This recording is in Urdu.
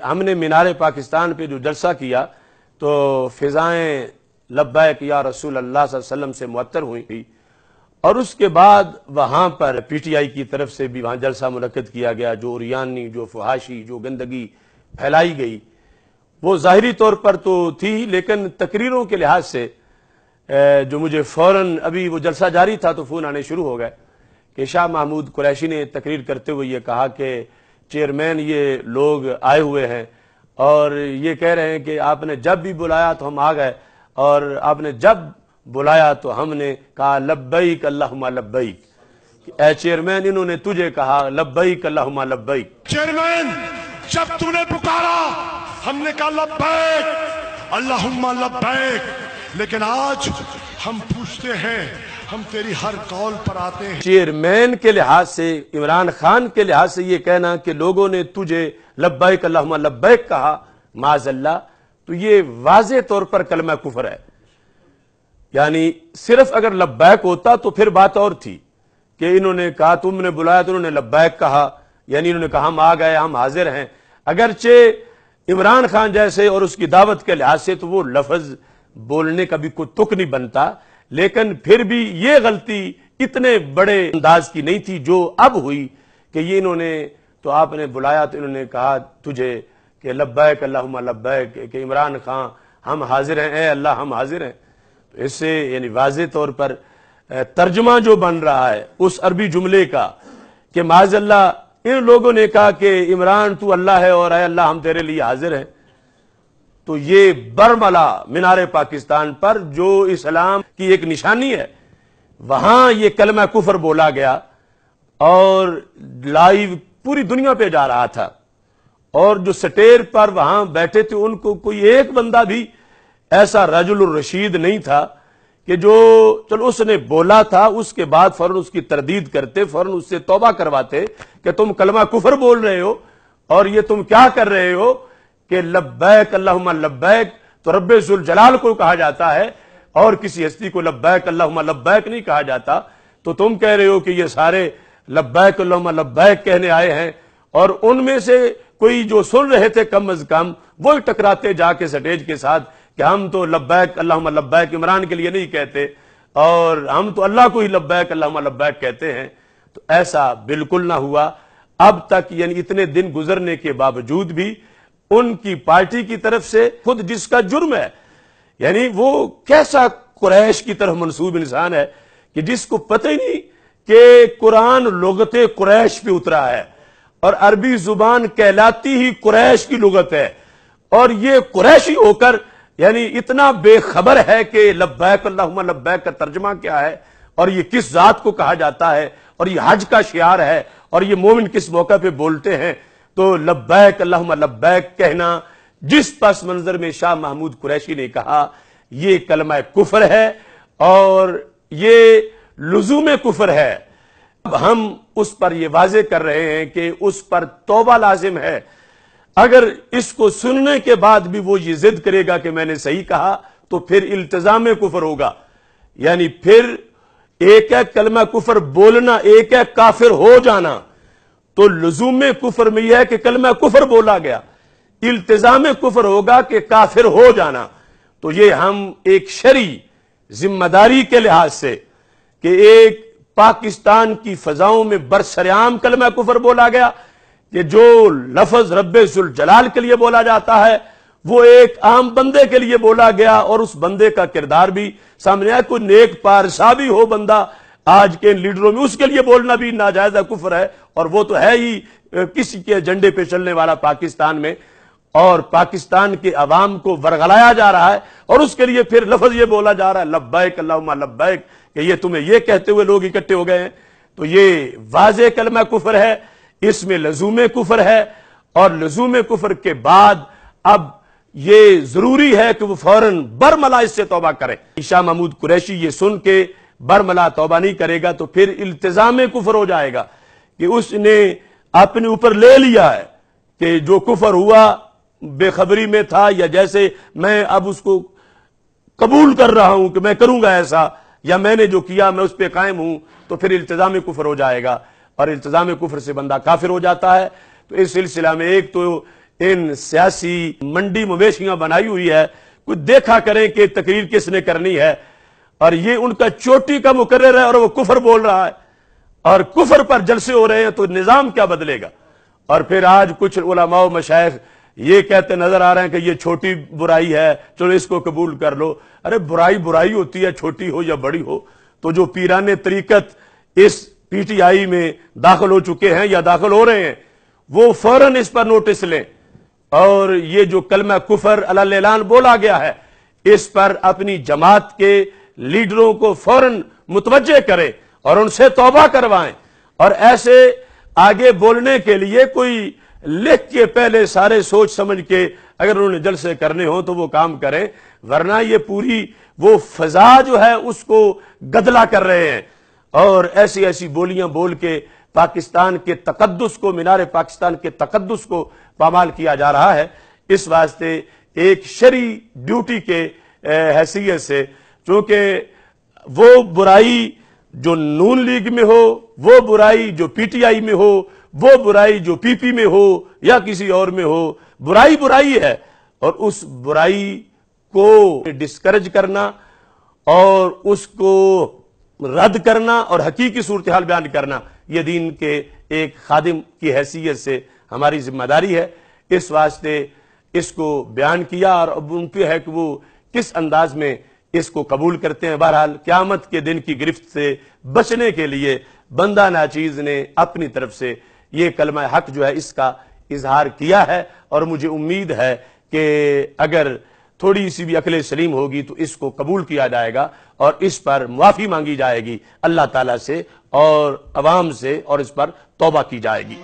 ہم نے مینار پاکستان پہ جو جلسہ کیا تو فضائیں لبیک یا رسول اللہ صلی اللہ علیہ وسلم سے معطر ہوئی تھی، اور اس کے بعد وہاں پر پی ٹی آئی کی طرف سے بھی وہاں جلسہ منعقد کیا گیا۔ جو اوریانی، جو فحاشی، جو گندگی پھیلائی گئی وہ ظاہری طور پر تو تھی، لیکن تقریروں کے لحاظ سے جو مجھے فوراً ابھی وہ جلسہ جاری تھا تو فون آنے شروع ہو گئے کہ شاہ محمود قریشی نے تقریر کرتے ہوئے یہ کہا کہ چیئرمین یہ لوگ آئے ہوئے ہیں اور یہ کہہ رہے ہیں کہ آپ نے جب بھی بلایا تو ہم آ گئے، اور آپ نے جب بلایا تو ہم نے کہا لبیک اللہم لبیک۔ اے چیئرمین انہوں نے تجھے کہا لبیک اللہم لبیک۔ چیئرمین جب تو نے پکارا ہم نے کہا لبیک اللہم لبیک، لیکن آج ہم پوچھتے ہیں، ہم تیری ہر قول پر آتے ہیں۔ چیئرمین کے لحاظ سے، عمران خان کے لحاظ سے یہ کہنا کہ لوگوں نے تجھے لبیک اللہم لبیک کہا، معاذ اللہ، تو یہ واضح طور پر کلمہ کفر ہے۔ یعنی صرف اگر لبیک ہوتا تو پھر بات اور تھی کہ انہوں نے کہا تم نے بلایا تو انہوں نے لبیک کہا، یعنی انہوں نے کہا ہم آ گئے، ہم حاضر ہیں۔ اگرچہ عمران خان جیسے اور اس کی دعوت کے لحاظ سے تو وہ لفظ بولنے کا بھی کوئی تک نہیں بنتا، لیکن پھر بھی یہ غلطی اتنے بڑے انداز کی نہیں تھی جو اب ہوئی کہ یہ انہوں نے تو آپ نے بلایا تو انہوں نے کہا تجھے کہ لبیک اللہم لبیک، کہ عمران خان ہم حاضر ہیں، اے اللہ ہم حاضر ہیں۔ تو اس سے یعنی واضح طور پر ترجمہ جو بن رہا ہے اس عربی جملے کا کہ معاذ اللہ ان لوگوں نے کہا کہ عمران تو اللہ ہے اور اے اللہ ہم تیرے لیے حاضر ہیں، تو یہ برملا مینار پاکستان پر جو اسلام کی ایک نشانی ہے وہاں یہ کلمہ کفر بولا گیا اور لائیو پوری دنیا پہ جا رہا تھا، اور جو سٹیر پر وہاں بیٹھے تھے ان کو کوئی ایک بندہ بھی ایسا رجل الرشید نہیں تھا کہ جو چلو اس نے بولا تھا اس کے بعد فوراً اس کی تردید کرتے، فوراً اس سے توبہ کرواتے کہ تم کلمہ کفر بول رہے ہو اور یہ تم کیا کر رہے ہو کہ لبیک اللہم لبیک تو رب ذوالجلال کو کہا جاتا ہے اور کسی ہستی کو لبیک اللہم لبیک نہیں کہا جاتا، تو تم کہہ رہے ہو کہ یہ سارے لبیک اللہم لبیک کہنے آئے ہیں، اور ان میں سے کوئی جو سن رہے تھے کم از کم وہی ٹکراتے جا کے سٹیج کے ساتھ کہ ہم تو لبیک اللہم لبیک عمران کے لیے نہیں کہتے اور ہم تو اللہ کو ہی لبیک اللہم لبیک کہتے ہیں۔ تو ایسا بالکل نہ ہوا اب تک، یعنی اتنے دن گزرنے کے باوجود بھی ان کی پارٹی کی طرف سے خود جس کا جرم ہے، یعنی وہ کیسا قریش کی طرف منسوب انسان ہے کہ جس کو پتہ ہی نہیں کہ قرآن لغت قریش پہ اترا ہے اور عربی زبان کہلاتی ہی قریش کی لغت ہے، اور یہ قریشی ہو کر یعنی اتنا بے خبر ہے کہ لبیک اللہم لبیک کا ترجمہ کیا ہے اور یہ کس ذات کو کہا جاتا ہے اور یہ حج کا شعار ہے اور یہ مومن کس موقع پہ بولتے ہیں۔ تو لبیک اللہم لبیک کہنا جس پس منظر میں شاہ محمود قریشی نے کہا یہ کلمہ کفر ہے اور یہ لزوم کفر ہے۔ اب ہم اس پر یہ واضح کر رہے ہیں کہ اس پر توبہ لازم ہے۔ اگر اس کو سننے کے بعد بھی وہ یہ ضد کرے گا کہ میں نے صحیح کہا تو پھر التزام کفر ہوگا، یعنی پھر ایک ایک کلمہ کفر بولنا، ایک ایک کافر ہو جانا۔ تو لزوم کفر میں یہ ہے کہ کلمہ کفر بولا گیا، التزام کفر ہوگا کہ کافر ہو جانا۔ تو یہ ہم ایک شرعی ذمہ داری کے لحاظ سے کہ ایک پاکستان کی فضاؤں میں برسرعام کلمہ کفر بولا گیا کہ جو لفظ رب ذوالجلال کے لیے بولا جاتا ہے وہ ایک عام بندے کے لیے بولا گیا، اور اس بندے کا کردار بھی سامنے آیا، کوئی نیک پارسا بھی ہو بندہ آج کے لیڈروں میں، اس کے لیے بولنا بھی ناجائز کفر ہے، اور وہ تو ہے ہی کسی کے جھنڈے پہ چلنے والا پاکستان میں، اور پاکستان کے عوام کو ورغلایا جا رہا ہے، اور اس کے لیے پھر لفظ یہ بولا جا رہا ہے لبیک اللہم لبیک کہ یہ تمہیں یہ کہتے ہوئے لوگ اکٹھے ہو گئے ہیں۔ تو یہ واضح کلمہ کفر ہے، اس میں لزوم کفر ہے، اور لزوم کفر کے بعد اب یہ ضروری ہے کہ وہ فوراً برملا اس سے توبہ کرے۔ شاہ محمود قریشی یہ سن کے برملا توبہ نہیں کرے گا تو پھر التزام کفر ہو جائے گا کہ اس نے اپنے اوپر لے لیا ہے کہ جو کفر ہوا بے خبری میں تھا، یا جیسے میں اب اس کو قبول کر رہا ہوں کہ میں کروں گا ایسا، یا میں نے جو کیا میں اس پہ قائم ہوں، تو پھر التزام کفر ہو جائے گا، اور التزام کفر سے بندہ کافر ہو جاتا ہے۔ تو اس سلسلہ میں ایک تو ان سیاسی منڈی مویشیاں بنائی ہوئی ہے، کوئی دیکھا کریں کہ تقریر کس نے کرنی ہے، اور یہ ان کا چوٹی کا مقرر ہے اور وہ کفر بول رہا ہے اور کفر پر جلسے ہو رہے ہیں، تو نظام کیا بدلے گا؟ اور پھر آج کچھ علماء و مشائخ یہ کہتے نظر آ رہے ہیں کہ یہ چھوٹی برائی ہے، چلو اس کو قبول کر لو۔ ارے برائی برائی ہوتی ہے، چھوٹی ہو یا بڑی ہو۔ تو جو پیران طریقت اس پی ٹی آئی میں داخل ہو چکے ہیں یا داخل ہو رہے ہیں، وہ فوراً اس پر نوٹس لیں، اور یہ جو کلمہ کفر علی اعلان بولا گیا ہے اس پر اپنی جماعت کے لیڈروں کو فوراً متوجہ کریں اور ان سے توبہ کروائیں، اور ایسے آگے بولنے کے لیے کوئی لکھ کے پہلے سارے سوچ سمجھ کے اگر انہوں نے جلسے کرنے ہوں تو وہ کام کریں، ورنہ یہ پوری وہ فضا جو ہے اس کو گدلا کر رہے ہیں، اور ایسی ایسی بولیاں بول کے پاکستان کے تقدس کو، مینار پاکستان کے تقدس کو پامال کیا جا رہا ہے۔ اس واسطے ایک شرعی ڈیوٹی کے حیثیت سے، چونکہ وہ برائی جو نون لیگ میں ہو، وہ برائی جو پی ٹی آئی میں ہو، وہ برائی جو پی پی میں ہو یا کسی اور میں ہو، برائی برائی ہے، اور اس برائی کو ڈسکریج کرنا اور اس کو رد کرنا اور حقیقی صورتحال بیان کرنا یہ دین کے ایک خادم کی حیثیت سے ہماری ذمہ داری ہے۔ اس واسطے اس کو بیان کیا، اور اب ان پہ ہے کہ وہ کس انداز میں اس کو قبول کرتے ہیں۔ بہرحال قیامت کے دن کی گرفت سے بچنے کے لیے بندہ ناچیز نے اپنی طرف سے یہ کلمہ حق جو ہے اس کا اظہار کیا ہے، اور مجھے امید ہے کہ اگر تھوڑی سی بھی عقل سلیم ہوگی تو اس کو قبول کیا جائے گا اور اس پر معافی مانگی جائے گی اللہ تعالیٰ سے اور عوام سے، اور اس پر توبہ کی جائے گی۔